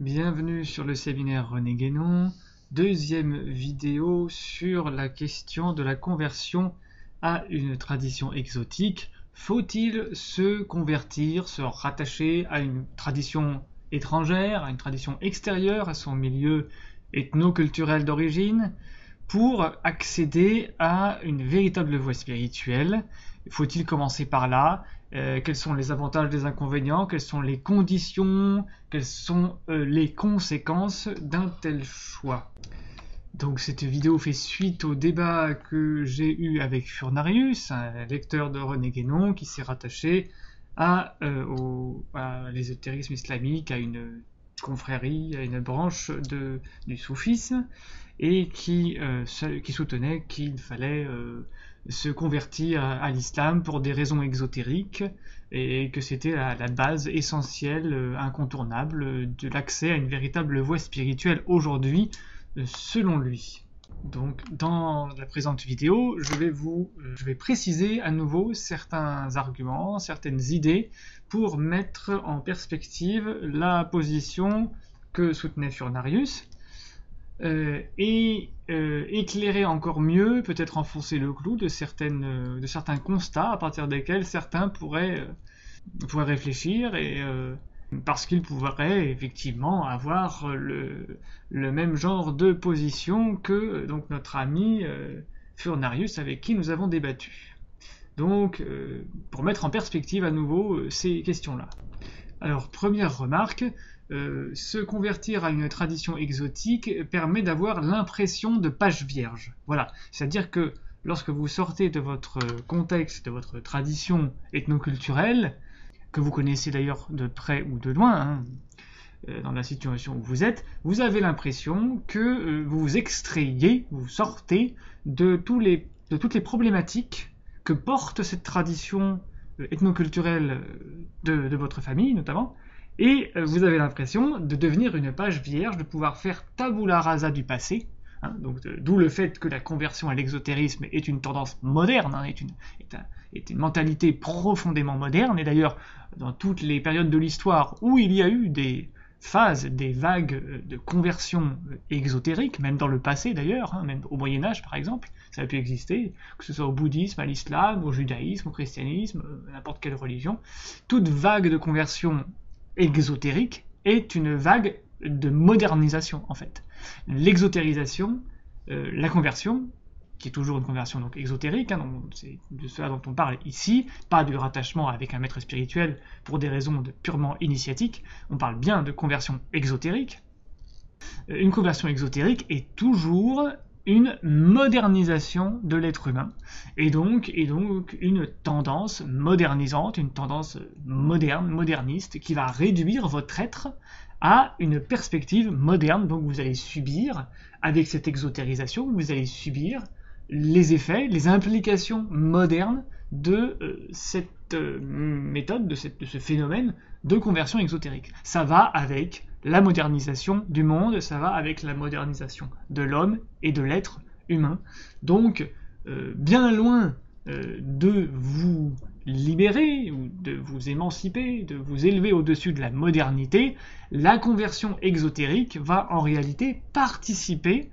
Bienvenue sur le séminaire René Guénon, deuxième vidéo sur la question de la conversion à une tradition exotique. Faut-il se convertir, se rattacher à une tradition étrangère, à une tradition extérieure à son milieu ethno-culturel d'origine, pour accéder à une véritable voie spirituelle? Faut-il commencer par là? Quels sont les avantages, les inconvénients? Quelles sont les conditions? Quelles sont les conséquences d'un tel choix? Donc cette vidéo fait suite au débat que j'ai eu avec Furnarius, un lecteur de René Guénon qui s'est rattaché à l'ésotérisme islamique, à une confrérie, à une branche du soufisme, et qui soutenait qu'il fallait se convertir à l'islam pour des raisons exotériques, et que c'était la base essentielle, incontournable, de l'accès à une véritable voie spirituelle aujourd'hui, selon lui. Donc, dans la présente vidéo, je vais préciser à nouveau certains arguments, certaines idées, pour mettre en perspective la position que soutenait Furnarius, et éclairer encore mieux, peut-être enfoncer le clou de certains constats à partir desquels certains pourraient réfléchir, et parce qu'ils pourraient effectivement avoir le même genre de position que donc notre ami Furnarius avec qui nous avons débattu. Donc, pour mettre en perspective à nouveau ces questions-là. Alors, première remarque, se convertir à une tradition exotique permet d'avoir l'impression de page vierge. Voilà, c'est-à-dire que lorsque vous sortez de votre contexte, de votre tradition ethnoculturelle, que vous connaissez d'ailleurs de près ou de loin, dans la situation où vous êtes, vous avez l'impression que vous vous extrayez, vous sortez de toutes les problématiques que porte cette tradition ethnoculturelle de votre famille notamment, et vous avez l'impression de devenir une page vierge, de pouvoir faire tabula rasa du passé, d'où le fait que la conversion à l'exotérisme est une tendance moderne, est une mentalité profondément moderne, et d'ailleurs dans toutes les périodes de l'histoire où il y a eu des phases, des vagues de conversion exotérique, même dans le passé d'ailleurs, même au Moyen-Âge par exemple, ça a pu exister, que ce soit au bouddhisme, à l'islam, au judaïsme, au christianisme, n'importe quelle religion. Toute vague de conversion exotérique est une vague de modernisation en fait. L'exotérisation, la conversion, qui est toujours une conversion donc exotérique, c'est de cela dont on parle ici, pas du rattachement avec un maître spirituel pour des raisons purement initiatiques, on parle bien de conversion exotérique. Une conversion exotérique est toujours une modernisation de l'être humain, et donc une tendance modernisante, une tendance moderne, moderniste, qui va réduire votre être à une perspective moderne. Donc vous allez subir, avec cette exotérisation, vous allez subir les effets, les implications modernes de cette méthode, de ce phénomène de conversion exotérique. Ça va avec la modernisation du monde, ça va avec la modernisation de l'homme et de l'être humain. Donc, bien loin de vous libérer, ou de vous émanciper, de vous élever au-dessus de la modernité, la conversion exotérique va en réalité participer,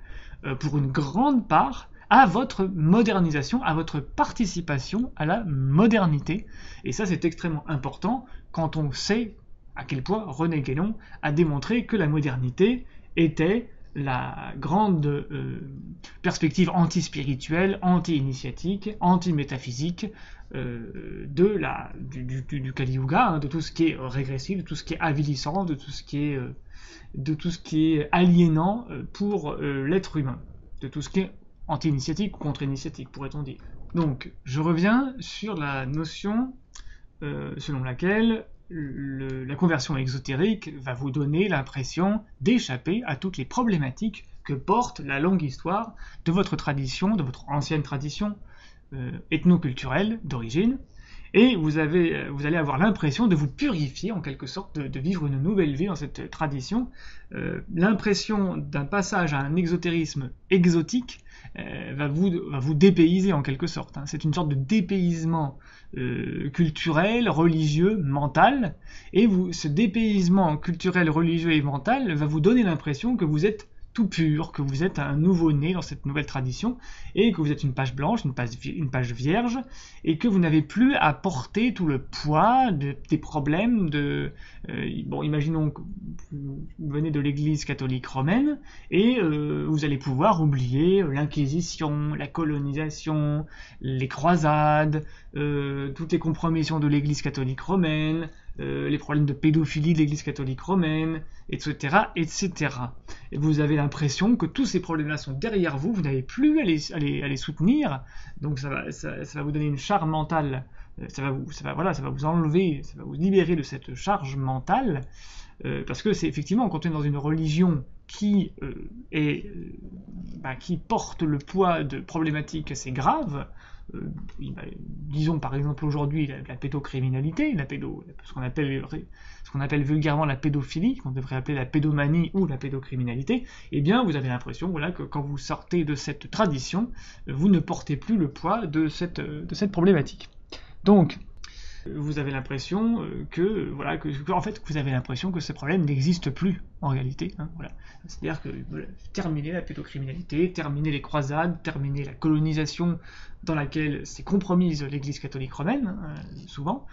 pour une grande part, à votre modernisation, à votre participation à la modernité. Et ça, c'est extrêmement important quand on sait à quel point René Guénon a démontré que la modernité était la grande perspective anti-spirituelle, anti-initiatique, anti-métaphysique du Kali Yuga, de tout ce qui est régressif, de tout ce qui est avilissant, de tout ce qui est aliénant pour l'être humain, de tout ce qui est anti-initiatique ou contre-initiatique, pourrait-on dire. Donc, je reviens sur la notion selon laquelle la conversion exotérique va vous donner l'impression d'échapper à toutes les problématiques que porte la longue histoire de votre tradition, de votre ancienne tradition ethnoculturelle d'origine, Et vous allez avoir l'impression de vous purifier, en quelque sorte, de vivre une nouvelle vie dans cette tradition. L'impression d'un passage à un exotérisme exotique va vous dépayser, en quelque sorte. Hein. C'est une sorte de dépaysement culturel, religieux, mental. Et ce dépaysement culturel, religieux et mental va vous donner l'impression que vous êtes tout pur, que vous êtes un nouveau-né dans cette nouvelle tradition, et que vous êtes une page blanche, une page vierge, et que vous n'avez plus à porter tout le poids des problèmes bon, imaginons que vous venez de l'église catholique romaine, et vous allez pouvoir oublier l'Inquisition, la colonisation, les croisades, toutes les compromissions de l'église catholique romaine, les problèmes de pédophilie de l'église catholique romaine, etc., etc. Et vous avez l'impression que tous ces problèmes-là sont derrière vous, vous n'avez plus à les soutenir, donc ça va vous donner une charge mentale, ça va vous enlever, ça va vous libérer de cette charge mentale, parce que c'est effectivement, quand on est dans une religion qui porte le poids de problématiques assez graves, disons par exemple aujourd'hui la pédocriminalité, ce qu'on appelle vulgairement la pédophilie, qu'on devrait appeler la pédomanie ou la pédocriminalité, eh bien vous avez l'impression voilà, que quand vous sortez de cette tradition, vous ne portez plus le poids de cette problématique. Donc, vous avez l'impression en fait, vous avez l'impression que ce problème n'existe plus en réalité. Hein, voilà. C'est-à-dire que terminer la pédocriminalité, terminer les croisades, terminer la colonisation dans laquelle s'est compromise l'Église catholique romaine, souvent.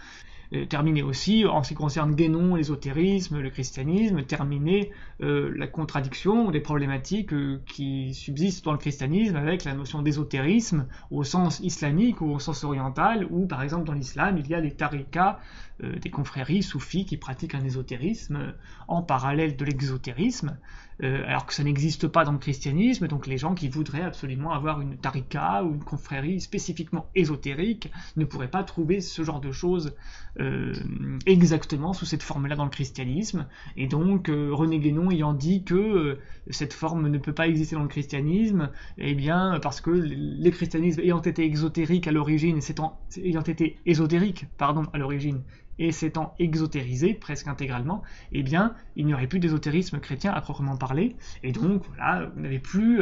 Terminer aussi, en ce qui concerne Guénon, l'ésotérisme, le christianisme, terminer la contradiction des problématiques qui subsistent dans le christianisme avec la notion d'ésotérisme au sens islamique ou au sens oriental, où par exemple dans l'islam il y a les tariqas, des confréries soufis qui pratiquent un ésotérisme en parallèle de l'exotérisme, alors que ça n'existe pas dans le christianisme, donc les gens qui voudraient absolument avoir une tariqa ou une confrérie spécifiquement ésotérique ne pourraient pas trouver ce genre de choses exactement sous cette forme-là dans le christianisme, et donc René Guénon ayant dit que cette forme ne peut pas exister dans le christianisme, eh bien parce que les christianismes ayant été exotériques à l'origine, ayant été ésotériques, à l'origine, et s'étant exotérisé presque intégralement, eh bien, il n'y aurait plus d'ésotérisme chrétien à proprement parler, et donc, voilà, vous n'avez plus...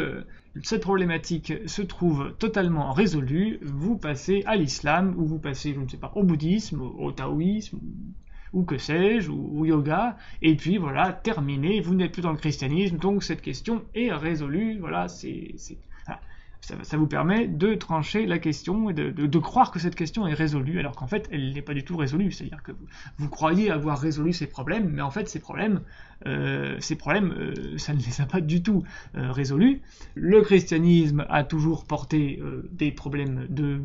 cette problématique se trouve totalement résolue, vous passez à l'islam, ou vous passez, je ne sais pas, au bouddhisme, au taoïsme, ou que sais-je, ou au yoga, et puis voilà, terminé, vous n'êtes plus dans le christianisme, donc cette question est résolue, voilà, voilà. Ça vous permet de trancher la question et de croire que cette question est résolue, alors qu'en fait, elle n'est pas du tout résolue. C'est-à-dire que vous croyez avoir résolu ces problèmes, mais en fait, ces problèmes, ça ne les a pas du tout résolus. Le christianisme a toujours porté des problèmes de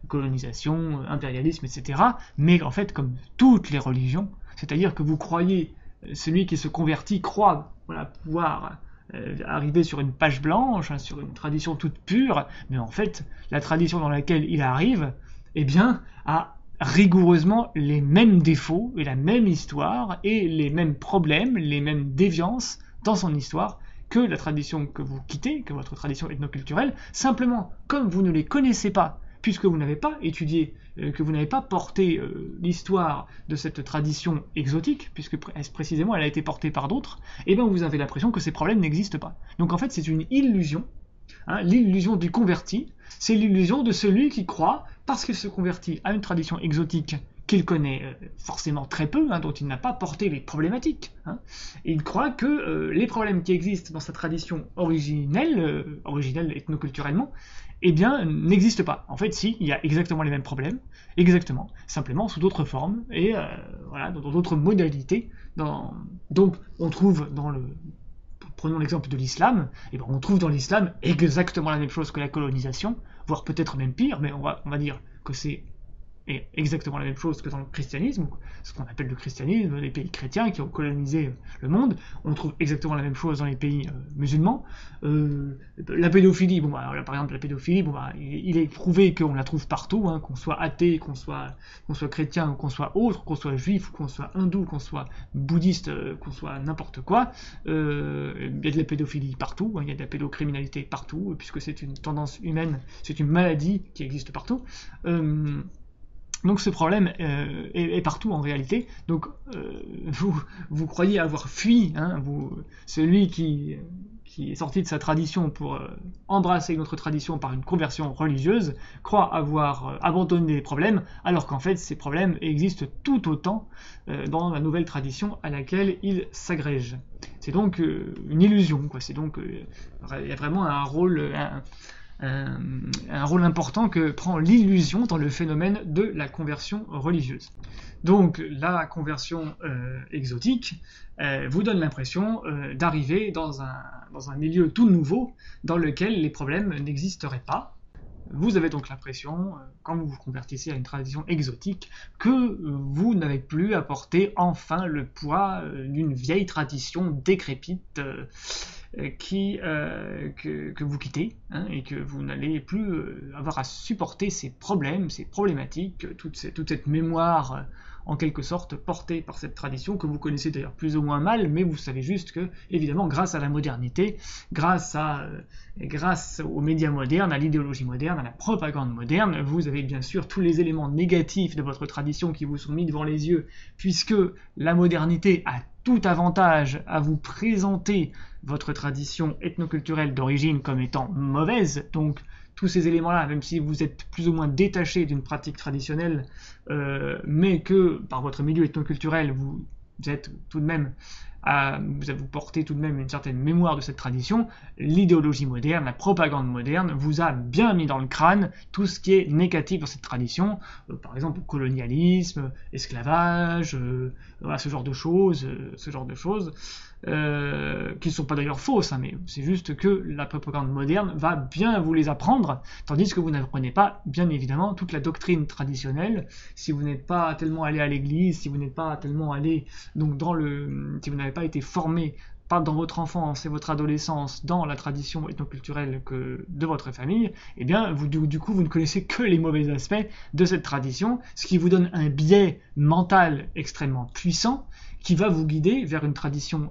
colonisation, impérialisme, etc. Mais en fait, comme toutes les religions, c'est-à-dire que vous croyez, celui qui se convertit croit pouvoir arriver sur une page blanche, hein, sur une tradition toute pure, mais en fait, la tradition dans laquelle il arrive, eh bien, a rigoureusement les mêmes défauts, et la même histoire, et les mêmes problèmes, les mêmes déviances dans son histoire que la tradition que vous quittez, que votre tradition ethnoculturelle, simplement, comme vous ne les connaissez pas, puisque vous n'avez pas étudié, que vous n'avez pas porté l'histoire de cette tradition exotique, puisque précisément elle a été portée par d'autres, et bien vous avez l'impression que ces problèmes n'existent pas. Donc en fait c'est une illusion, hein, l'illusion du converti, c'est l'illusion de celui qui croit, parce qu'il se convertit à une tradition exotique qu'il connaît forcément très peu, hein, dont il n'a pas porté les problématiques. Hein. Il croit que les problèmes qui existent dans sa tradition originelle ethnoculturellement, eh bien, n'existe pas. En fait, si, il y a exactement les mêmes problèmes, exactement, simplement sous d'autres formes, et voilà, dans d'autres modalités. Donc, on trouve prenons l'exemple de l'islam, et ben on trouve dans l'islam exactement la même chose que la colonisation, voire peut-être même pire, mais on va dire que c'est exactement la même chose que dans le christianisme, ce qu'on appelle le christianisme, les pays chrétiens qui ont colonisé le monde. On trouve exactement la même chose dans les pays musulmans. La pédophilie, alors là, par exemple, la pédophilie, il est prouvé qu'on la trouve partout, hein, qu'on soit athée, qu'on soit chrétien, qu'on soit autre, qu'on soit juif, qu'on soit hindou, qu'on soit bouddhiste, qu'on soit n'importe quoi. Il y a de la pédophilie partout, hein, il y a de la pédocriminalité partout, puisque c'est une tendance humaine, c'est une maladie qui existe partout. Donc ce problème est partout en réalité. Donc vous croyez avoir fui, hein, celui qui est sorti de sa tradition pour embrasser une autre tradition par une conversion religieuse, croit avoir abandonné les problèmes, alors qu'en fait ces problèmes existent tout autant dans la nouvelle tradition à laquelle il s'agrège. C'est donc une illusion, quoi. C'est donc il y a vraiment un rôle important que prend l'illusion dans le phénomène de la conversion religieuse. Donc la conversion exotique vous donne l'impression d'arriver dans un milieu tout nouveau dans lequel les problèmes n'existeraient pas. Vous avez donc l'impression, quand vous vous convertissez à une tradition exotique, que vous n'avez plus à porter enfin le poids d'une vieille tradition décrépite que vous quittez, hein, et que vous n'allez plus avoir à supporter ces problèmes, ces problématiques, toute cette mémoire en quelque sorte portée par cette tradition que vous connaissez d'ailleurs plus ou moins mal, mais vous savez juste que, évidemment, grâce à la modernité, grâce aux médias modernes, à l'idéologie moderne, à la propagande moderne, vous avez bien sûr tous les éléments négatifs de votre tradition qui vous sont mis devant les yeux, puisque la modernité a tout avantage à vous présenter votre tradition ethnoculturelle d'origine comme étant mauvaise. Donc tous ces éléments-là, même si vous êtes plus ou moins détaché d'une pratique traditionnelle, mais que par votre milieu ethnoculturel, vous êtes tout de même vous portez tout de même une certaine mémoire de cette tradition, l'idéologie moderne, la propagande moderne vous a bien mis dans le crâne tout ce qui est négatif dans cette tradition, par exemple colonialisme, esclavage, ce genre de choses, qui ne sont pas d'ailleurs fausses, hein, mais c'est juste que la propagande moderne va bien vous les apprendre, tandis que vous n'apprenez pas, bien évidemment, toute la doctrine traditionnelle. Si vous n'êtes pas tellement allé à l'église, si vous n'êtes pas tellement allé donc si vous n'avez pas été formé dans votre enfance et votre adolescence dans la tradition ethnoculturelle de votre famille, eh bien, du coup, vous ne connaissez que les mauvais aspects de cette tradition, ce qui vous donne un biais mental extrêmement puissant, qui va vous guider vers une tradition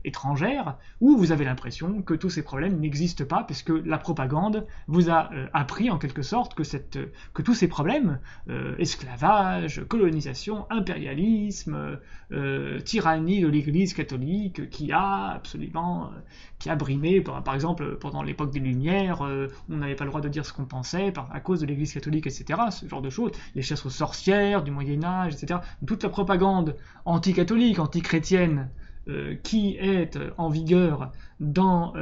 étrangère, où vous avez l'impression que tous ces problèmes n'existent pas, puisque la propagande vous a appris en quelque sorte que tous ces problèmes, esclavage, colonisation, impérialisme, tyrannie de l'Église catholique, qui a brimé, par exemple, pendant l'époque des Lumières, on n'avait pas le droit de dire ce qu'on pensait à cause de l'Église catholique, etc., ce genre de choses, les chasses aux sorcières du Moyen-Âge, etc., toute la propagande anti-catholique, anti-chrétienne, qui est en vigueur dans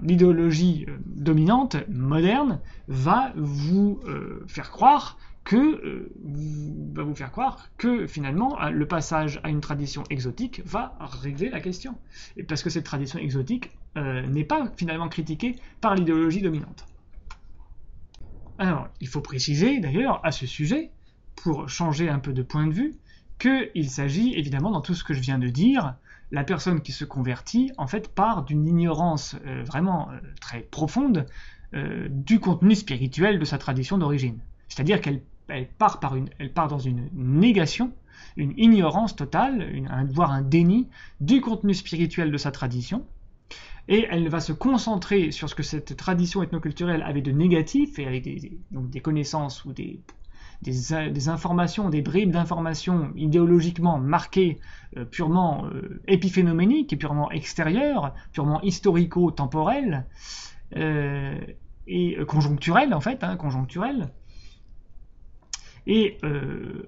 l'idéologie dominante, moderne, va vous faire croire que finalement le passage à une tradition exotique va régler la question. Et parce que cette tradition exotique n'est pas finalement critiquée par l'idéologie dominante. Alors, il faut préciser d'ailleurs à ce sujet, pour changer un peu de point de vue, qu'il s'agit évidemment, dans tout ce que je viens de dire, la personne qui se convertit en fait part d'une ignorance vraiment très profonde du contenu spirituel de sa tradition d'origine. C'est-à-dire qu'elle part dans une négation, une ignorance totale, voire un déni du contenu spirituel de sa tradition, et elle va se concentrer sur ce que cette tradition ethnoculturelle avait de négatif, et avec des connaissances ou des informations, des bribes d'informations idéologiquement marquées, purement épiphénoméniques et purement extérieures, purement historico-temporelles, et conjoncturelles en fait, conjoncturelles. Et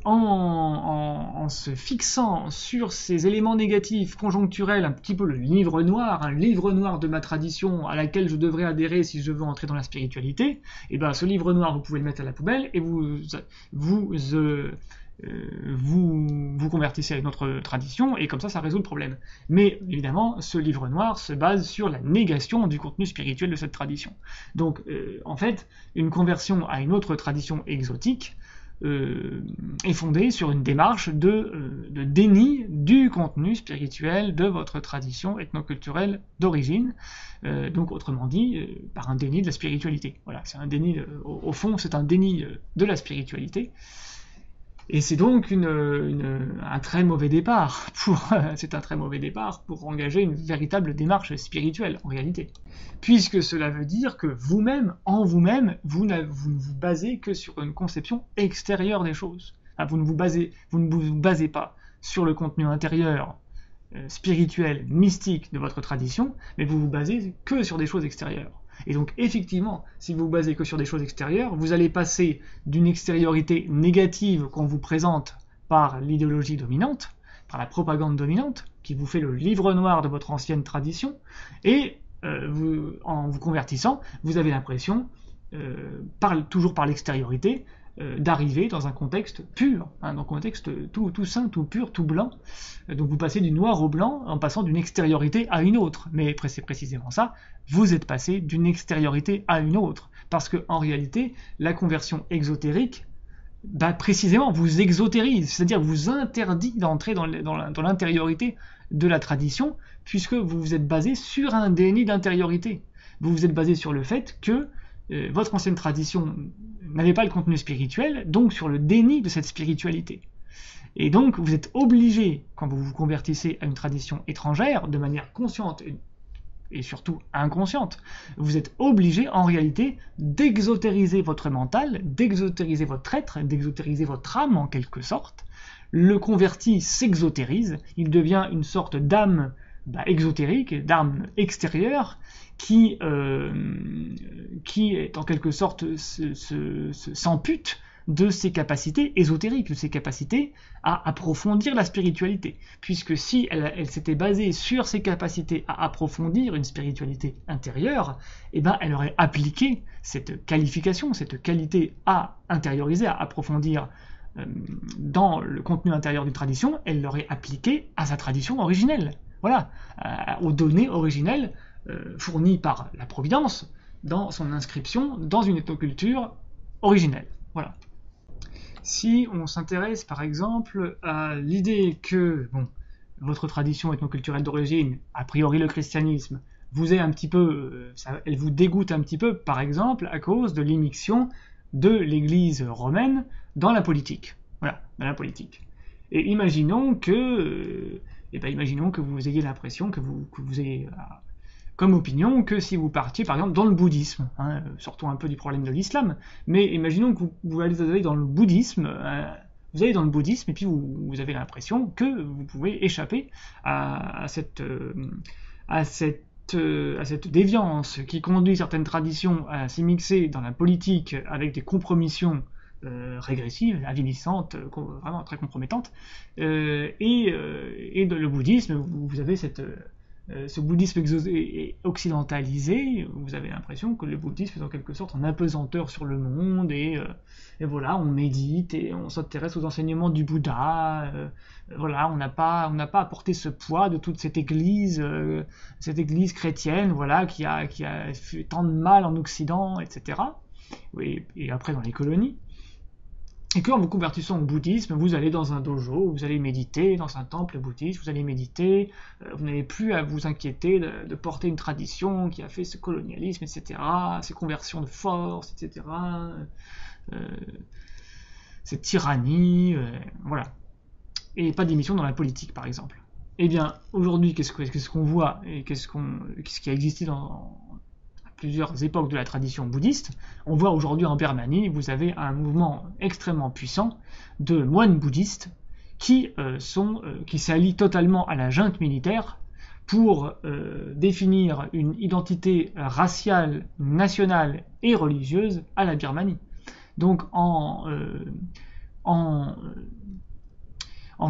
en se fixant sur ces éléments négatifs, conjoncturels, un petit peu un livre noir de ma tradition à laquelle je devrais adhérer si je veux entrer dans la spiritualité, et bien ce livre noir, vous pouvez le mettre à la poubelle et vous convertissez à une autre tradition, et comme ça résout le problème. Mais évidemment, ce livre noir se base sur la négation du contenu spirituel de cette tradition. Donc, en fait, une conversion à une autre tradition exotique est fondée sur une démarche de déni du contenu spirituel de votre tradition ethnoculturelle d'origine, donc autrement dit, par un déni de la spiritualité. Voilà, c'est un déni, au fond, c'est un déni de la spiritualité. Et c'est donc un très mauvais départ c'est un très mauvais départ pour engager une véritable démarche spirituelle, en réalité. Puisque cela veut dire que vous-même, en vous-même, vous ne vous basez que sur une conception extérieure des choses. Vous ne vous basez pas sur le contenu intérieur, spirituel, mystique de votre tradition, mais vous vous basez que sur des choses extérieures. Et donc effectivement, si vous vous basez que sur des choses extérieures, vous allez passer d'une extériorité négative qu'on vous présente par l'idéologie dominante, par la propagande dominante, qui vous fait le livre noir de votre ancienne tradition, et en vous convertissant, vous avez l'impression, toujours par l'extériorité, d'arriver dans un contexte pur, dans un contexte tout sain, tout pur, tout blanc. Donc vous passez du noir au blanc en passant d'une extériorité à une autre. Mais c'est précisément ça, vous êtes passé d'une extériorité à une autre. Parce que en réalité, la conversion exotérique, précisément, vous exotérise, c'est-à-dire vous interdit d'entrer dans l'intériorité de la tradition, puisque vous vous êtes basé sur un déni d'intériorité. Vous vous êtes basé sur le fait que votre ancienne tradition n'avait pas le contenu spirituel, donc sur le déni de cette spiritualité. Et donc vous êtes obligé, quand vous vous convertissez à une tradition étrangère, de manière consciente et surtout inconsciente, vous êtes obligé en réalité d'exotériser votre mental, d'exotériser votre être, d'exotériser votre âme en quelque sorte. Le converti s'exotérise, il devient une sorte d'âme exotérique, d'âme extérieure, qui est en quelque sorte s'ampute de ses capacités ésotériques, de ses capacités à approfondir la spiritualité. Puisque si elle s'était basée sur ses capacités à approfondir une spiritualité intérieure, elle aurait appliqué cette qualification, cette qualité à intérioriser, à approfondir dans le contenu intérieur d'une tradition, elle l'aurait appliqué à sa tradition originelle. Voilà, aux données originelles fournies par la Providence dans son inscription dans une ethnoculture originelle. Voilà. Si on s'intéresse par exemple à l'idée que votre tradition ethnoculturelle d'origine, a priori le christianisme, elle vous dégoûte un petit peu, par exemple, à cause de l'immixtion de l'Église romaine dans la politique. Voilà, dans la politique. Et imaginons que vous ayez l'impression, que vous ayez comme opinion que si vous partiez par exemple dans le bouddhisme, sortons un peu du problème de l'islam, mais imaginons que vous allez dans le bouddhisme, et puis vous avez l'impression que vous pouvez échapper à cette déviance qui conduit certaines traditions à s'immiscer dans la politique avec des compromissions régressives, avilissantes, vraiment très compromettantes, et dans le bouddhisme, vous avez ce bouddhisme occidentalisé, vous avez l'impression que le bouddhisme est en quelque sorte un apesanteur sur le monde, et voilà, on médite et on s'intéresse aux enseignements du Bouddha, voilà, on n'a pas à porter ce poids de toute cette église chrétienne, voilà, qui a fait tant de mal en Occident, etc. Et après dans les colonies. Et quand vous convertissez au bouddhisme, vous allez dans un dojo, vous allez méditer dans un temple bouddhiste, vous allez méditer, vous n'avez plus à vous inquiéter de porter une tradition qui a fait ce colonialisme, etc., ces conversions de force, etc., cette tyrannie, voilà. Et pas d'émission dans la politique, par exemple. Eh bien, aujourd'hui, qu'est-ce qu'on voit, et qu'est-ce qui a existé dans plusieurs époques de la tradition bouddhiste? On voit aujourd'hui en Birmanie, vous avez un mouvement extrêmement puissant de moines bouddhistes qui s'allient totalement à la junte militaire pour définir une identité raciale, nationale et religieuse à la Birmanie. Donc en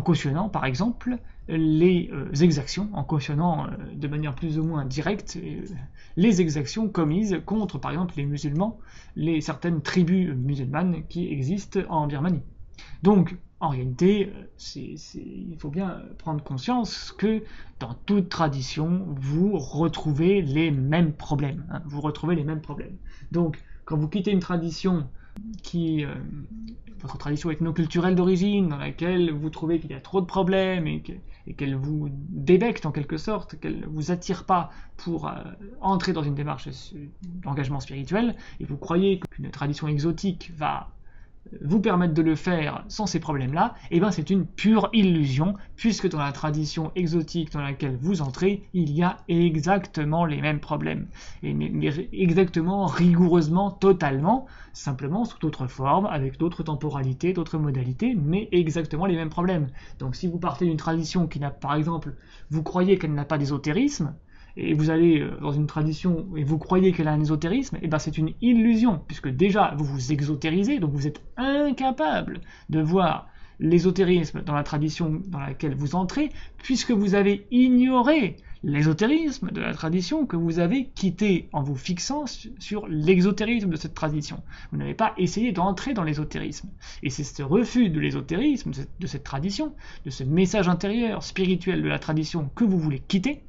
cautionnant, par exemple, les exactions, en cautionnant de manière plus ou moins directe les exactions commises contre, par exemple, les musulmans, certaines tribus musulmanes qui existent en Birmanie. Donc, en réalité, il faut bien prendre conscience que dans toute tradition, vous retrouvez les mêmes problèmes. Vous retrouvez les mêmes problèmes. Donc, quand vous quittez une tradition votre tradition ethnoculturelle d'origine, dans laquelle vous trouvez qu'il y a trop de problèmes et qu'elle vous débecte en quelque sorte, qu'elle ne vous attire pas pour entrer dans une démarche d'engagement spirituel, et vous croyez qu'une tradition exotique va vous permettent de le faire sans ces problèmes-là, et bien c'est une pure illusion, puisque dans la tradition exotique dans laquelle vous entrez, il y a exactement les mêmes problèmes. Mais exactement, rigoureusement, totalement, simplement sous d'autres formes, avec d'autres temporalités, d'autres modalités, mais exactement les mêmes problèmes. Donc si vous partez d'une tradition qui n'a, par exemple, vous croyez qu'elle n'a pas d'ésotérisme, et vous allez dans une tradition et vous croyez qu'elle a un ésotérisme, et ben c'est une illusion, puisque déjà vous vous exotérisez, donc vous êtes incapable de voir l'ésotérisme dans la tradition dans laquelle vous entrez, puisque vous avez ignoré l'ésotérisme de la tradition que vous avez quitté en vous fixant sur l'exotérisme de cette tradition. Vous n'avez pas essayé d'entrer dans l'ésotérisme. Et c'est ce refus de l'ésotérisme, de cette tradition, de ce message intérieur, spirituel de la tradition que vous voulez quitter,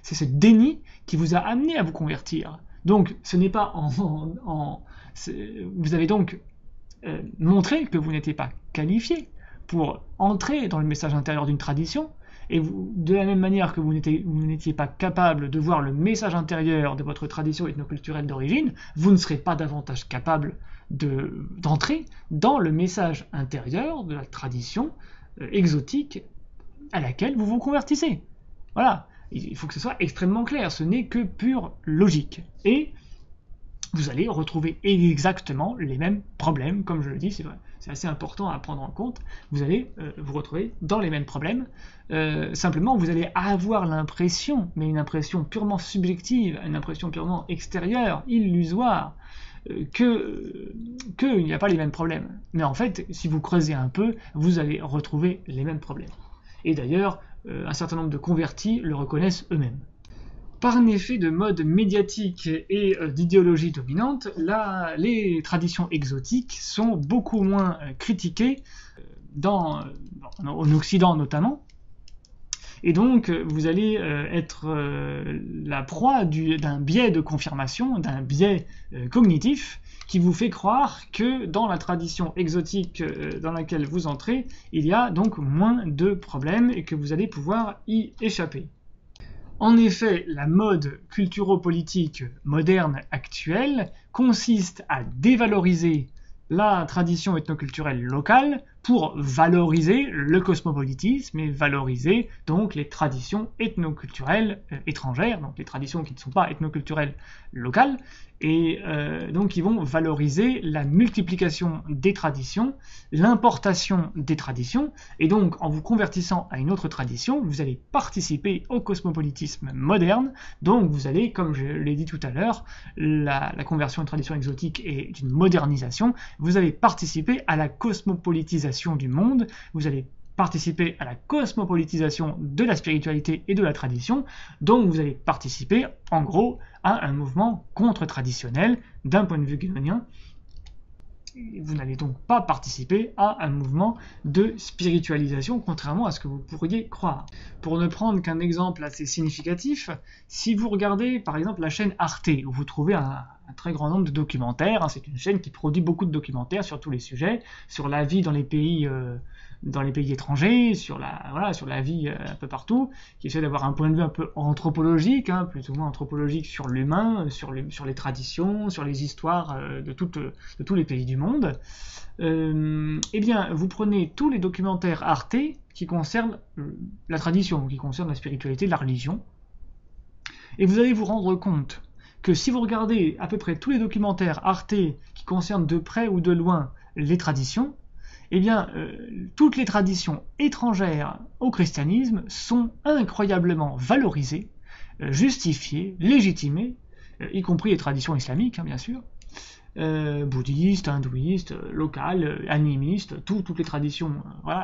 c'est ce déni qui vous a amené à vous convertir. Donc, ce n'est pas vous avez donc montré que vous n'étiez pas qualifié pour entrer dans le message intérieur d'une tradition, et de la même manière que vous n'étiez pas capable de voir le message intérieur de votre tradition ethnoculturelle d'origine, vous ne serez pas davantage capable d'entrer dans le message intérieur de la tradition exotique à laquelle vous vous convertissez. Voilà. Il faut que ce soit extrêmement clair, ce n'est que pure logique. Et vous allez retrouver exactement les mêmes problèmes, comme je le dis, c'est assez important à prendre en compte. Vous allez vous retrouver dans les mêmes problèmes. Simplement, vous allez avoir l'impression, mais une impression purement subjective, une impression purement extérieure, illusoire, qu'il n'y a pas les mêmes problèmes. Mais en fait, si vous creusez un peu, vous allez retrouver les mêmes problèmes. Et d'ailleurs, un certain nombre de convertis le reconnaissent eux-mêmes. Par un effet de mode médiatique et d'idéologie dominante, les traditions exotiques sont beaucoup moins critiquées en Occident notamment, et donc vous allez être la proie d'un biais de confirmation, d'un biais cognitif, qui vous fait croire que dans la tradition exotique dans laquelle vous entrez, il y a donc moins de problèmes et que vous allez pouvoir y échapper. En effet, la mode culturo-politique moderne actuelle consiste à dévaloriser la tradition ethnoculturelle locale pour valoriser le cosmopolitisme et valoriser donc les traditions ethnoculturelles étrangères, donc les traditions qui ne sont pas ethnoculturelles locales, et donc ils vont valoriser la multiplication des traditions, l'importation des traditions, et donc en vous convertissant à une autre tradition, vous allez participer au cosmopolitisme moderne, donc vous allez, comme je l'ai dit tout à l'heure, la conversion à une tradition exotique est une modernisation, vous allez participer à la cosmopolitisation du monde, vous allez participer à la cosmopolitisation de la spiritualité et de la tradition, donc vous allez participer, en gros, à un mouvement contre-traditionnel d'un point de vue guénonien. Vous n'allez donc pas participer à un mouvement de spiritualisation, contrairement à ce que vous pourriez croire. Pour ne prendre qu'un exemple assez significatif, si vous regardez par exemple la chaîne Arte, où vous trouvez un très grand nombre de documentaires, c'est une chaîne qui produit beaucoup de documentaires sur tous les sujets, sur la vie dans les pays étrangers, sur la vie un peu partout, qui essaie d'avoir un point de vue un peu anthropologique, plus ou moins anthropologique sur l'humain, sur les traditions, sur les histoires de tous les pays du monde. Eh bien, vous prenez tous les documentaires Arte qui concernent la tradition, qui concernent la spiritualité, la religion, et vous allez vous rendre compte que si vous regardez à peu près tous les documentaires Arte qui concernent de près ou de loin les traditions, eh bien, toutes les traditions étrangères au christianisme sont incroyablement valorisées, justifiées, légitimées, y compris les traditions islamiques, bien sûr, bouddhistes, hindouistes, locales, animistes, toutes les traditions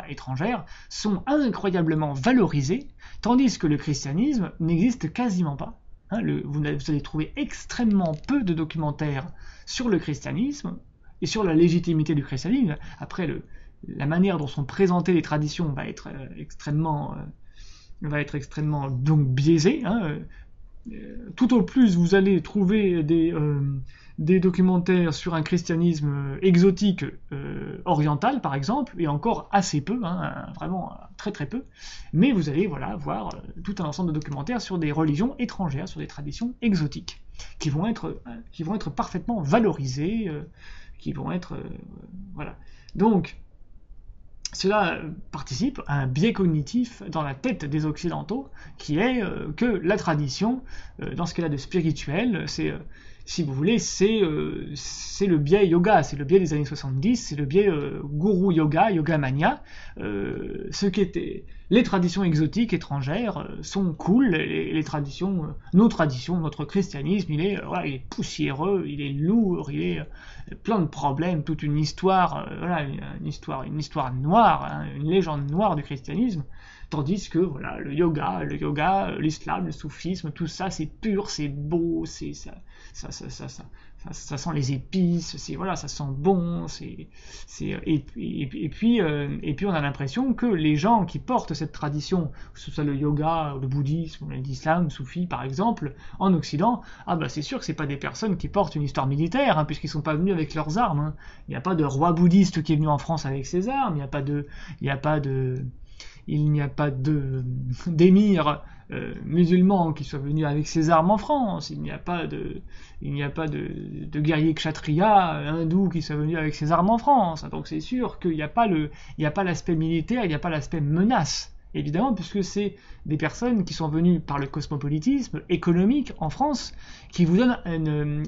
étrangères sont incroyablement valorisées, tandis que le christianisme n'existe quasiment pas. Vous allez trouver extrêmement peu de documentaires sur le christianisme et sur la légitimité du christianisme. Après, la manière dont sont présentées les traditions va être extrêmement donc biaisée. Tout au plus, vous allez trouver des documentaires sur un christianisme exotique oriental, par exemple, et encore assez peu, vraiment très très peu, mais vous allez voir tout un ensemble de documentaires sur des religions étrangères, sur des traditions exotiques, qui vont être parfaitement valorisées, qui vont être Donc, cela participe à un biais cognitif dans la tête des Occidentaux, qui est que la tradition, dans ce qu'elle a de spirituel, c'est, si vous voulez, c'est le biais yoga, c'est le biais des années 70, c'est le biais guru yoga, yoga mania. Ce qui était les traditions exotiques étrangères sont cool, les traditions, nos traditions, notre christianisme, il est poussiéreux, il est lourd, il est plein de problèmes, toute une histoire, voilà, une histoire noire, hein, une légende noire du christianisme, tandis que voilà, le yoga, l'islam, le soufisme, tout ça c'est pur, c'est beau, ça sent les épices, voilà, ça sent bon, et puis on a l'impression que les gens qui portent cette tradition, que ce soit le yoga, le bouddhisme, l'islam, le soufi par exemple, en Occident, ah bah c'est sûr que c'est pas des personnes qui portent une histoire militaire, hein, puisqu'ils sont pas venus avec leurs armes. Hein. Il n'y a pas de roi bouddhiste qui est venu en France avec ses armes, il n'y a pas d'émir musulman qui soit venu avec ses armes en France, il n'y a pas de guerrier kshatriya hindou qui soit venu avec ses armes en France. Donc c'est sûr qu'il n'y a pas l'aspect militaire, il n'y a pas l'aspect menace. Évidemment, puisque c'est des personnes qui sont venues par le cosmopolitisme économique en France, qui vous donnent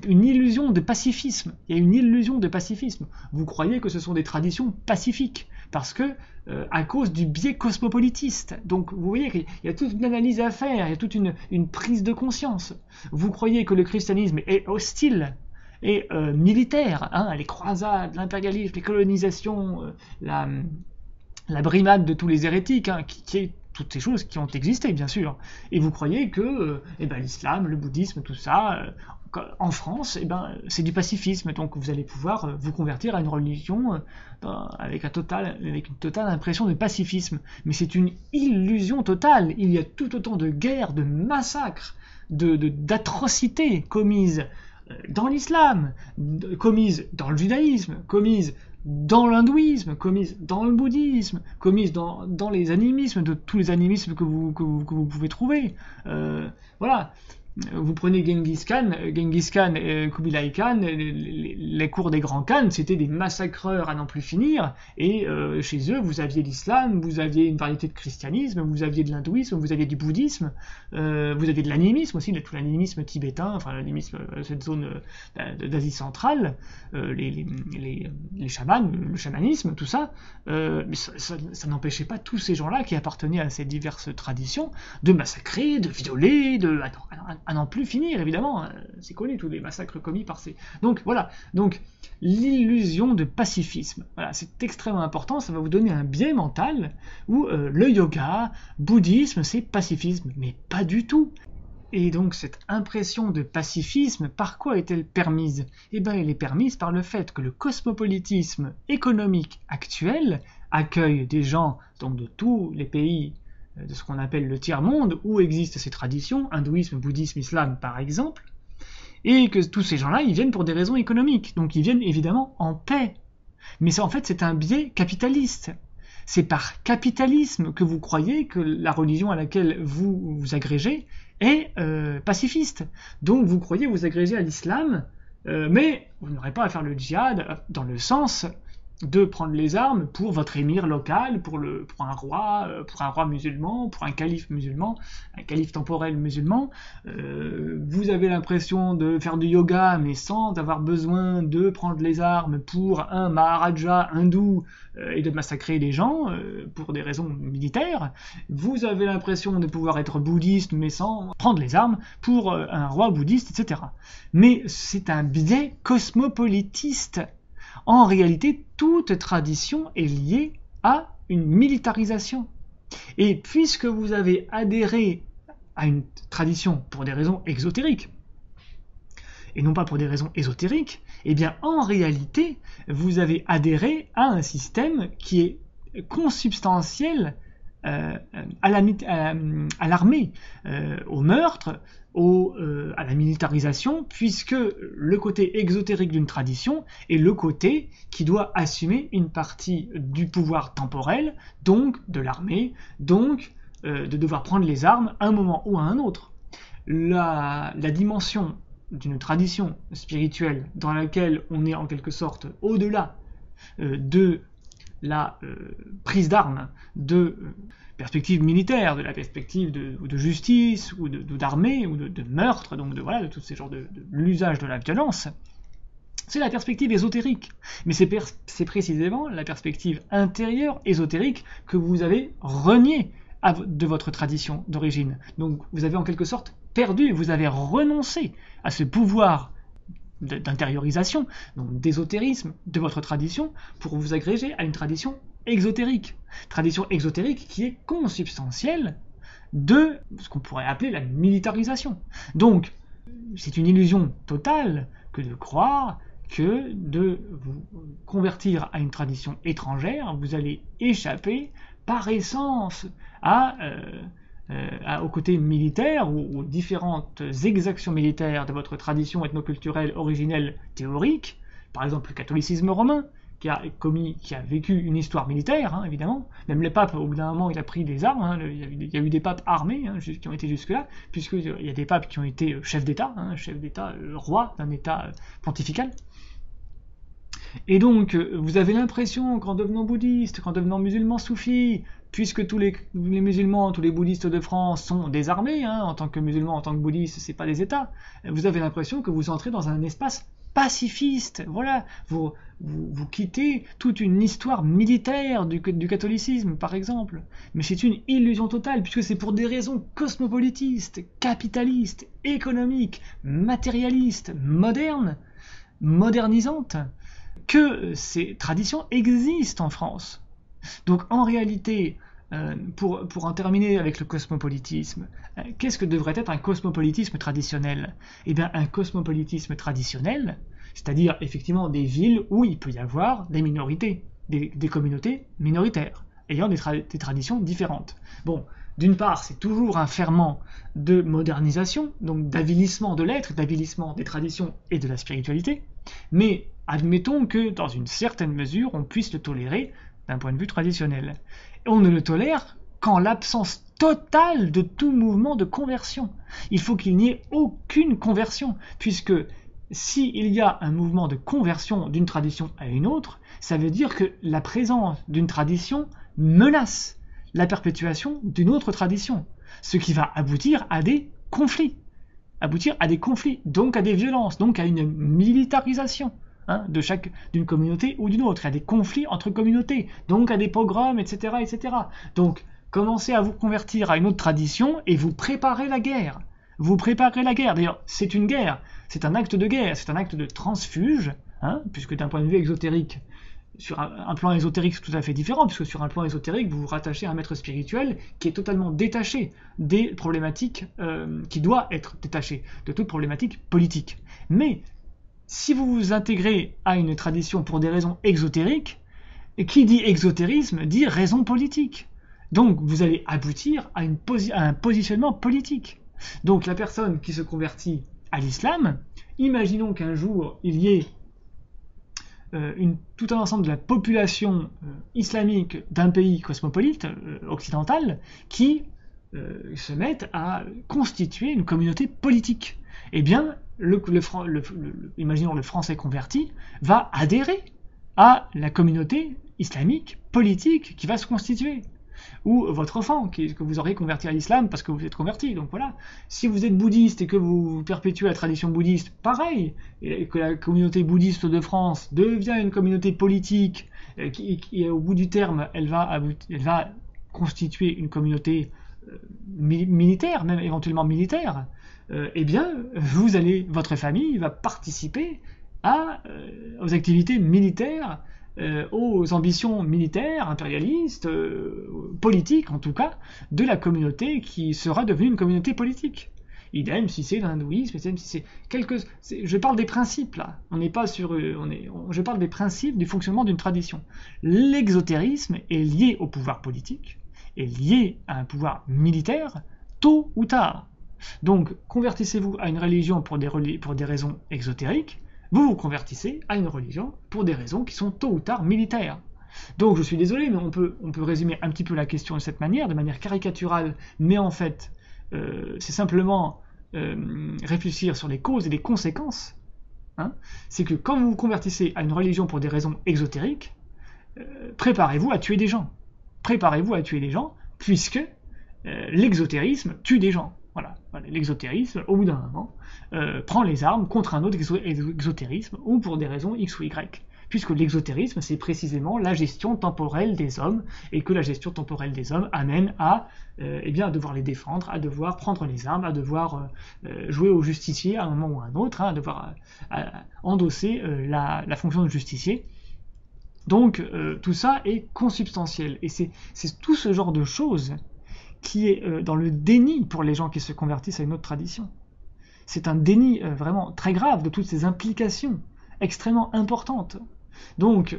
une illusion de pacifisme. Il y a une illusion de pacifisme. Vous croyez que ce sont des traditions pacifiques, parce que à cause du biais cosmopolitiste. Donc vous voyez qu'il y a toute une analyse à faire, il y a toute une prise de conscience. Vous croyez que le christianisme est hostile et militaire, hein, les croisades, l'impérialisme, les colonisations, la brimade de tous les hérétiques, hein, qui est toutes ces choses qui ont existé, bien sûr. Et vous croyez que l'islam, le bouddhisme, tout ça, en France, c'est du pacifisme. Donc vous allez pouvoir vous convertir à une religion avec une totale impression de pacifisme. Mais c'est une illusion totale. Il y a tout autant de guerres, de massacres, d'atrocités commises dans l'islam, commises dans le judaïsme, commises dans l'hindouisme, commises dans le bouddhisme, commises dans les animismes, de tous les animismes que vous pouvez trouver. Voilà. Vous prenez Genghis Khan et Kubilai Khan, les cours des grands Khans, c'était des massacreurs à n'en plus finir, et chez eux, vous aviez l'islam, vous aviez une variété de christianisme, vous aviez de l'hindouisme, vous aviez du bouddhisme, vous aviez de l'animisme aussi, tout l'animisme tibétain, enfin l'animisme, cette zone d'Asie centrale, les chamans, le chamanisme, tout ça, mais ça n'empêchait pas tous ces gens-là qui appartenaient à ces diverses traditions de massacrer, de violer, à n'en plus finir, évidemment, c'est connu tous les massacres commis par ces... Donc voilà, l'illusion de pacifisme, voilà, c'est extrêmement important, ça va vous donner un biais mental où le yoga, bouddhisme, c'est pacifisme, mais pas du tout. Et donc cette impression de pacifisme, par quoi est-elle permise ? Elle est permise par le fait que le cosmopolitisme économique actuel accueille des gens donc de tous les pays de ce qu'on appelle le tiers-monde, où existent ces traditions, hindouisme, bouddhisme, islam par exemple, et que tous ces gens-là, ils viennent pour des raisons économiques, donc ils viennent évidemment en paix. Mais ça, en fait, c'est un biais capitaliste. C'est par capitalisme que vous croyez que la religion à laquelle vous vous agrégez est pacifiste. Donc vous croyez vous agréger à l'islam, mais vous n'aurez pas à faire le djihad dans le sens de prendre les armes pour votre émir local, pour un roi musulman, pour un calife musulman, un calife temporel musulman. Vous avez l'impression de faire du yoga, mais sans avoir besoin de prendre les armes pour un maharaja hindou et de massacrer les gens pour des raisons militaires. Vous avez l'impression de pouvoir être bouddhiste, mais sans prendre les armes pour un roi bouddhiste, etc. Mais c'est un biais cosmopolitiste. En réalité, toute tradition est liée à une militarisation. Et puisque vous avez adhéré à une tradition pour des raisons exotériques, et non pas pour des raisons ésotériques, eh bien en réalité, vous avez adhéré à un système qui est consubstantiel à l'armée, au meurtre, à la militarisation, puisque le côté exotérique d'une tradition est le côté qui doit assumer une partie du pouvoir temporel, donc de l'armée, donc de devoir prendre les armes à un moment ou à un autre. La dimension d'une tradition spirituelle dans laquelle on est en quelque sorte au-delà de la prise d'armes de perspective militaire, de la perspective de justice, ou d'armée, ou de meurtre, donc de tous ces genres de l'usage de la violence, c'est la perspective ésotérique. Mais c'est précisément la perspective intérieure ésotérique que vous avez reniée de votre tradition d'origine. Donc vous avez en quelque sorte perdu, vous avez renoncé à ce pouvoir d'intériorisation, donc d'ésotérisme de votre tradition, pour vous agréger à une tradition exotérique. Tradition exotérique qui est consubstantielle de ce qu'on pourrait appeler la militarisation. Donc, c'est une illusion totale que de croire que de vous convertir à une tradition étrangère, vous allez échapper par essence au côté militaire ou aux différentes exactions militaires de votre tradition ethnoculturelle originelle théorique, par exemple le catholicisme romain, qui a vécu une histoire militaire, évidemment. Même les papes, au bout d'un moment, il a pris des armes. Il y a eu des papes armés qui ont été jusque-là, puisqu'il y a des papes qui ont été chefs d'État, roi d'un État pontifical. Et donc, vous avez l'impression qu'en devenant bouddhiste, qu'en devenant musulman soufi, puisque tous les musulmans, tous les bouddhistes de France sont désarmés, en tant que musulmans, en tant que bouddhistes, c'est pas des États, vous avez l'impression que vous entrez dans un espace pacifiste. Voilà, vous quittez toute une histoire militaire du catholicisme, par exemple. Mais c'est une illusion totale, puisque c'est pour des raisons cosmopolitistes, capitalistes, économiques, matérialistes, modernisantes, que ces traditions existent en France. Donc en réalité, pour en terminer avec le cosmopolitisme, qu'est-ce que devrait être un cosmopolitisme traditionnel? Eh bien un cosmopolitisme traditionnel, c'est-à-dire effectivement des villes où il peut y avoir des minorités, des communautés minoritaires, ayant des traditions différentes. Bon, d'une part, c'est toujours un ferment de modernisation, donc d'avilissement de l'être, d'avilissement des traditions et de la spiritualité, mais admettons que, dans une certaine mesure, on puisse le tolérer d'un point de vue traditionnel. Et on ne le tolère qu'en l'absence totale de tout mouvement de conversion. Il faut qu'il n'y ait aucune conversion, puisque s'il y a un mouvement de conversion d'une tradition à une autre, ça veut dire que la présence d'une tradition menace la perpétuation d'une autre tradition, ce qui va aboutir à des conflits, donc à des violences, donc à une militarisation d'une communauté ou d'une autre, à des conflits entre communautés, donc à des pogroms, etc., etc. Donc, commencez à vous convertir à une autre tradition et vous préparez la guerre. D'ailleurs, c'est une guerre, c'est un acte de guerre, c'est un acte de transfuge, puisque d'un point de vue exotérique, sur un plan ésotérique, c'est tout à fait différent, puisque sur un plan ésotérique, vous vous rattachez à un maître spirituel qui est totalement détaché des problématiques, qui doit être détaché de toute problématique politique. Mais si vous vous intégrez à une tradition pour des raisons exotériques, qui dit exotérisme dit raison politique. Donc vous allez aboutir à un positionnement politique. Donc la personne qui se convertit à l'islam, imaginons qu'un jour il y ait tout un ensemble de la population islamique d'un pays cosmopolite, occidental, qui se mettent à constituer une communauté politique. Eh bien, imaginons le Français converti, va adhérer à la communauté islamique, politique, qui va se constituer. Ou votre enfant, que vous aurez converti à l'islam parce que vous êtes converti. Donc voilà, si vous êtes bouddhiste et que vous perpétuez la tradition bouddhiste, pareil, et que la communauté bouddhiste de France devient une communauté politique, qui au bout du terme, elle va constituer une communauté militaire, même éventuellement militaire, eh bien, votre famille va participer aux activités militaires, aux ambitions militaires, impérialistes, politiques en tout cas, de la communauté qui sera devenue une communauté politique. Idem si c'est l'hindouisme, idem si c'est je parle des principes là. On n'est pas sur, je parle des principes du fonctionnement d'une tradition. L'exotérisme est lié au pouvoir politique, est lié à un pouvoir militaire, tôt ou tard. Donc, convertissez-vous à une religion pour des raisons exotériques, vous vous convertissez à une religion pour des raisons qui sont tôt ou tard militaires. Donc, je suis désolé, mais on peut résumer un petit peu la question de cette manière, de manière caricaturale, mais en fait, c'est simplement réfléchir sur les causes et les conséquences. C'est que quand vous vous convertissez à une religion pour des raisons exotériques, préparez-vous à tuer des gens. Préparez-vous à tuer des gens, puisque l'exotérisme tue des gens. Voilà. L'exotérisme, au bout d'un moment, prend les armes contre un autre exotérisme, ou pour des raisons X ou Y. Puisque l'exotérisme, c'est précisément la gestion temporelle des hommes, et que la gestion temporelle des hommes amène à, à devoir les défendre, à devoir prendre les armes, à devoir jouer au justicier à un moment ou à un autre, à devoir endosser la fonction de justicier. Donc tout ça est consubstantiel, et c'est tout ce genre de choses qui est dans le déni pour les gens qui se convertissent à une autre tradition. C'est un déni vraiment très grave de toutes ces implications extrêmement importantes. Donc,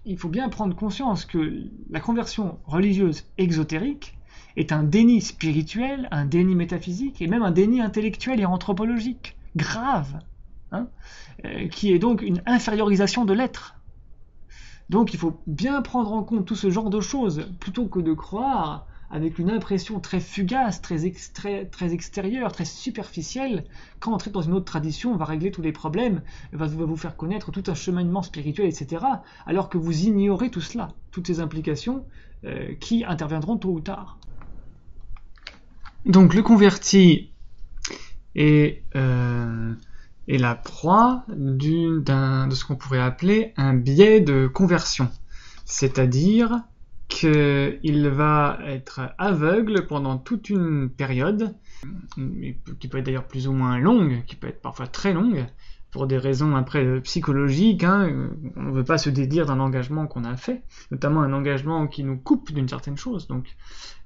il faut bien prendre conscience que la conversion religieuse exotérique est un déni spirituel, un déni métaphysique et même un déni intellectuel et anthropologique grave, qui est donc une infériorisation de l'être. Donc il faut bien prendre en compte tout ce genre de choses, plutôt que de croire avec une impression très fugace, très extérieure, très superficielle, qu'entrer dans une autre tradition va régler tous les problèmes, va vous faire connaître tout un cheminement spirituel, etc., alors que vous ignorez tout cela, toutes ces implications qui interviendront tôt ou tard. Donc le converti est la proie de ce qu'on pourrait appeler un biais de conversion, c'est-à-dire qu'il va être aveugle pendant toute une période, qui peut être d'ailleurs plus ou moins longue, qui peut être parfois très longue, pour des raisons après psychologiques, on ne veut pas se dédire d'un engagement qu'on a fait, notamment un engagement qui nous coupe d'une certaine chose. Donc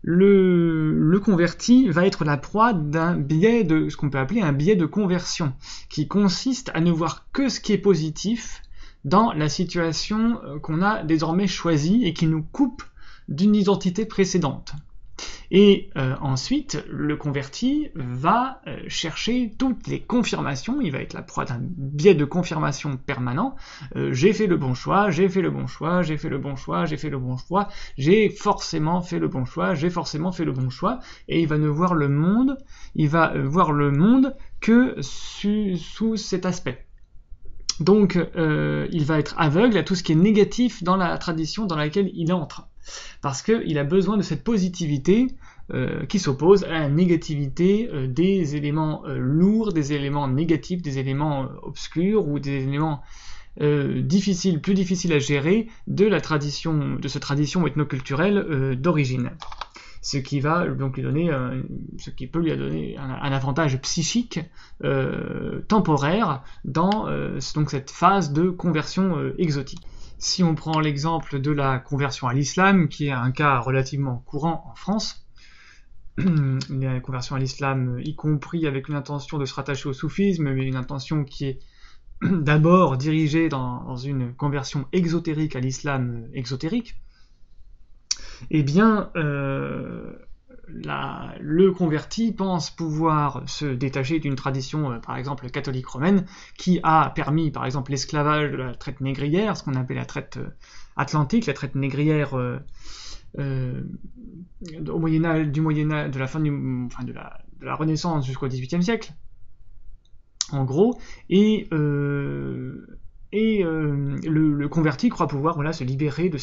le converti va être la proie d'un biais de ce qu'on peut appeler un biais de conversion, qui consiste à ne voir que ce qui est positif dans la situation qu'on a désormais choisie et qui nous coupe d'une identité précédente. Et ensuite, le converti va chercher toutes les confirmations, il va être la proie d'un biais de confirmation permanent. J'ai fait le bon choix, j'ai fait le bon choix, j'ai fait le bon choix, j'ai fait le bon choix, j'ai forcément fait le bon choix, j'ai forcément fait le bon choix, et il va ne voir le monde, que sous cet aspect. Donc, il va être aveugle à tout ce qui est négatif dans la tradition dans laquelle il entre. Parce qu'il a besoin de cette positivité qui s'oppose à la négativité des éléments lourds, des éléments négatifs, des éléments obscurs ou des éléments plus difficiles à gérer de cette tradition ethnoculturelle d'origine. Ce qui va donc peut lui donner un avantage psychique temporaire dans donc cette phase de conversion exotique. Si on prend l'exemple de la conversion à l'islam, qui est un cas relativement courant en France, la conversion à l'islam, y compris avec une intention de se rattacher au soufisme, mais une intention qui est d'abord dirigée dans une conversion exotérique à l'islam exotérique, eh bien, le converti pense pouvoir se détacher d'une tradition, par exemple catholique romaine, qui a permis, par exemple, l'esclavage de la traite négrière, ce qu'on appelle la traite atlantique, la traite négrière au Moyen-Âge, de la fin de la Renaissance jusqu'au XVIIIe siècle, en gros, et le converti croit pouvoir se libérer du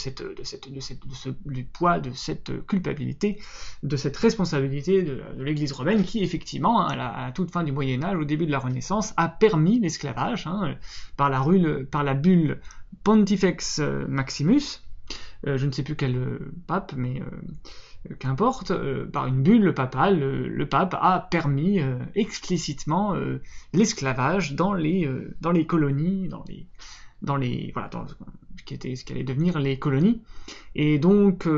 poids, de cette culpabilité, de cette responsabilité de l'Église romaine qui, effectivement, à la toute fin du Moyen-Âge, au début de la Renaissance, a permis l'esclavage par la bulle Pontifex Maximus, je ne sais plus quel pape, mais qu'importe, par une bulle papale, le pape a permis explicitement l'esclavage dans les colonies, dans ce qui allait devenir les colonies. Et donc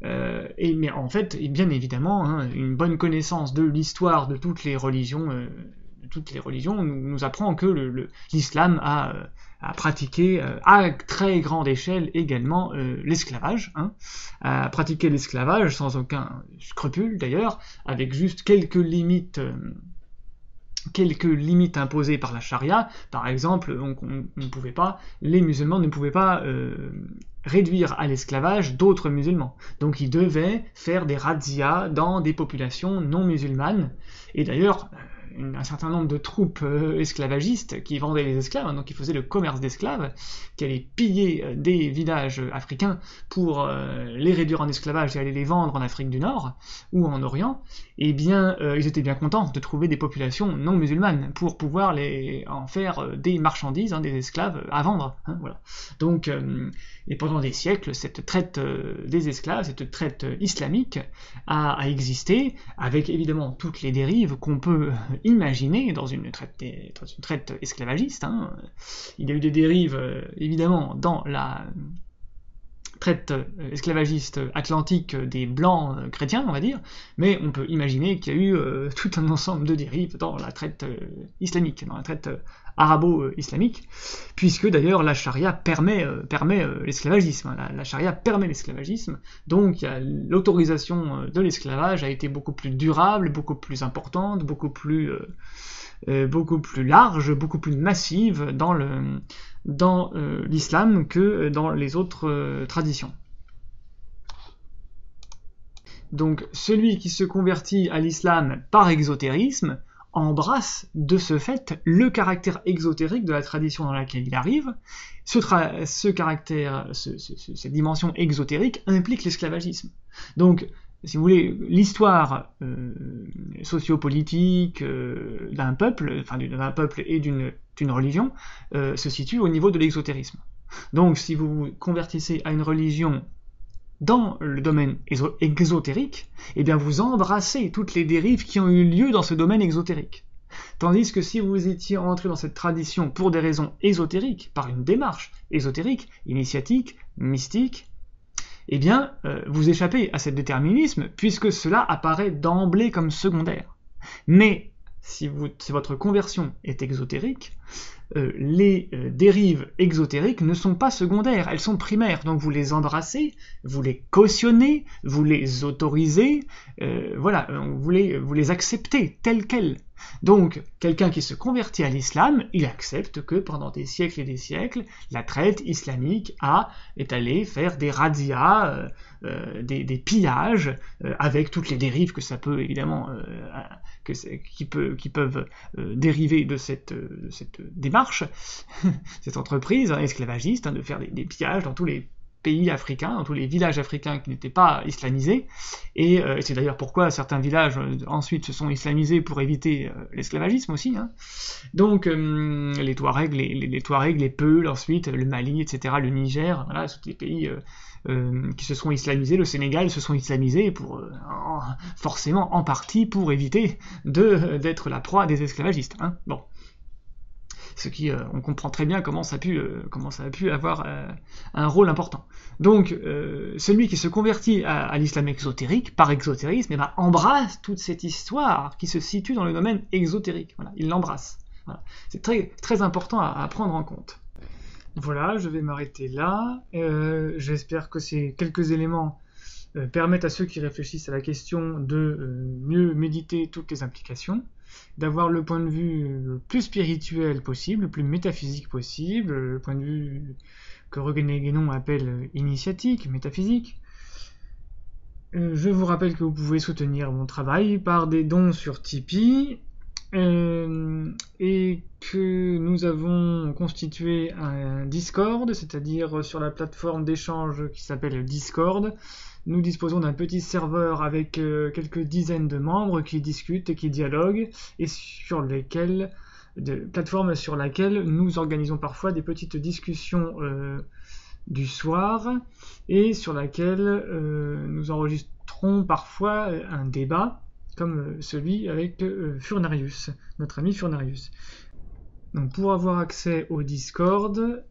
mais en fait, bien évidemment, une bonne connaissance de l'histoire de toutes les religions nous apprend que l'islam a pratiqué à très grande échelle également l'esclavage, a pratiqué l'esclavage sans aucun scrupule d'ailleurs, avec juste quelques limites imposées par la charia. Par exemple, les musulmans ne pouvaient pas réduire à l'esclavage d'autres musulmans. Donc ils devaient faire des razzias dans des populations non musulmanes. Et d'ailleurs, un certain nombre de troupes esclavagistes qui vendaient les esclaves, hein, donc qui faisaient le commerce d'esclaves, qui allaient piller des villages africains pour les réduire en esclavage et aller les vendre en Afrique du Nord ou en Orient, eh bien, ils étaient bien contents de trouver des populations non musulmanes pour pouvoir en faire des marchandises, hein, des esclaves à vendre. Hein, voilà. Donc, et pendant des siècles, cette traite des esclaves, cette traite islamique a existé, avec évidemment toutes les dérives qu'on peut imaginer dans une traite esclavagiste. Hein. Il y a eu des dérives, évidemment, dans la traite esclavagiste atlantique des blancs chrétiens, on va dire, mais on peut imaginer qu'il y a eu tout un ensemble de dérives dans la traite islamique, dans la traite arabo-islamique, puisque d'ailleurs la charia permet l'esclavagisme. La charia permet l'esclavagisme, donc l'autorisation de l'esclavage a été beaucoup plus durable, beaucoup plus importante, beaucoup plus large, beaucoup plus massive dans l'islam que dans les autres traditions. Donc celui qui se convertit à l'islam par exotérisme embrasse de ce fait le caractère exotérique de la tradition dans laquelle il arrive. Ce caractère, cette dimension exotérique implique l'esclavagisme. Donc, si vous voulez, l'histoire sociopolitique d'un peuple et d'une religion se situe au niveau de l'exotérisme. Donc, si vous vous convertissez à une religion dans le domaine exotérique, eh bien vous embrassez toutes les dérives qui ont eu lieu dans ce domaine exotérique. Tandis que si vous étiez entré dans cette tradition pour des raisons ésotériques, par une démarche ésotérique, initiatique, mystique, eh bien vous échappez à ce déterminisme, puisque cela apparaît d'emblée comme secondaire. Mais si votre conversion est exotérique, les dérives exotériques ne sont pas secondaires, elles sont primaires, donc vous les embrassez, vous les cautionnez, vous les autorisez, vous les acceptez telles quelles. Donc, quelqu'un qui se convertit à l'islam, il accepte que pendant des siècles et des siècles, la traite islamique est allée faire des razzias, des pillages, avec toutes les dérives que ça peut évidemment, qui peuvent dériver de cette démarche, cette entreprise esclavagiste, de faire des pillages dans tous les pays africains, dans tous les villages africains qui n'étaient pas islamisés, et c'est d'ailleurs pourquoi certains villages ensuite se sont islamisés pour éviter l'esclavagisme aussi. Hein. Donc les Touaregs, les Peuls, ensuite le Mali, etc., le Niger, voilà, tous les pays qui se sont islamisés, le Sénégal se sont islamisés forcément en partie pour éviter d'être la proie des esclavagistes. Hein. Bon. Ce qui, on comprend très bien comment ça a pu avoir un rôle important. Donc, celui qui se convertit à l'islam exotérique, par exotérisme, embrasse toute cette histoire qui se situe dans le domaine exotérique. Voilà, il l'embrasse. Voilà. C'est très, très important à prendre en compte. Voilà, je vais m'arrêter là. J'espère que ces quelques éléments permettent à ceux qui réfléchissent à la question de mieux méditer toutes les implications, d'avoir le point de vue le plus spirituel possible, le plus métaphysique possible, le point de vue que René Guénon appelle initiatique, métaphysique. Je vous rappelle que vous pouvez soutenir mon travail par des dons sur Tipeee, et que nous avons constitué un Discord, c'est-à-dire sur la plateforme d'échange qui s'appelle Discord. Nous disposons d'un petit serveur avec quelques dizaines de membres qui discutent et qui dialoguent, et plateforme sur laquelle nous organisons parfois des petites discussions du soir, et sur laquelle nous enregistrons parfois un débat, comme celui avec Furnarius, notre ami Furnarius. Donc pour avoir accès au Discord,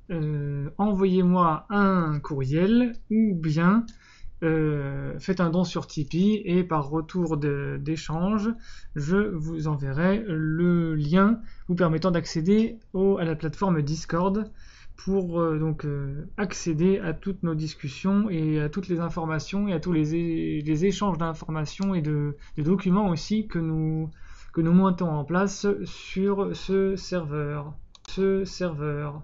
envoyez-moi un courriel, ou bien faites un don sur Tipeee, et par retour d'échange, je vous enverrai le lien vous permettant d'accéder à la plateforme Discord pour accéder à toutes nos discussions et à toutes les informations et à tous les échanges d'informations et de documents aussi que nous montons en place sur ce serveur. Ce serveur.